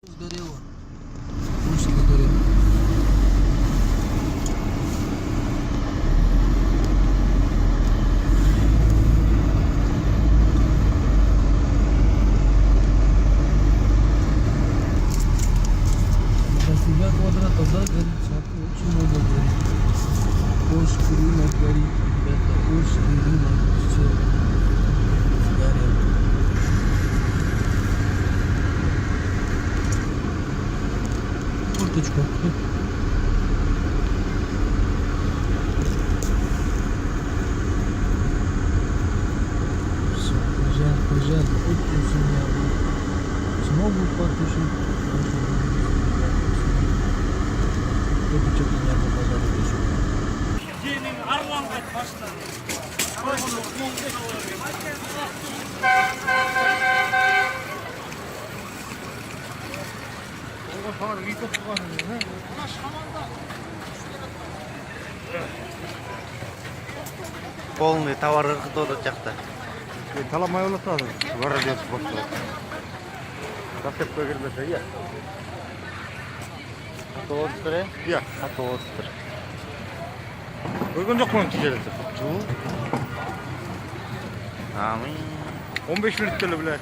Сгорело. Очень сгорело. До себя квадратов, да, горит. Очень много горит. Очень рынок горит. Ребята, очень рынок. Все сгорело. Курточку. Все, пожар. Очень сильно. Снова потушить. Это что-то меня по пожару решил. Полный товар кто-то жақта. Таламай олатады. Варалес бақты. Тастап көгермесе, иә. Сатып отыр, е? Иә. Сатып отыр. Көрген жоқ мұны тежелесі. Амин. 15 минут келі біле.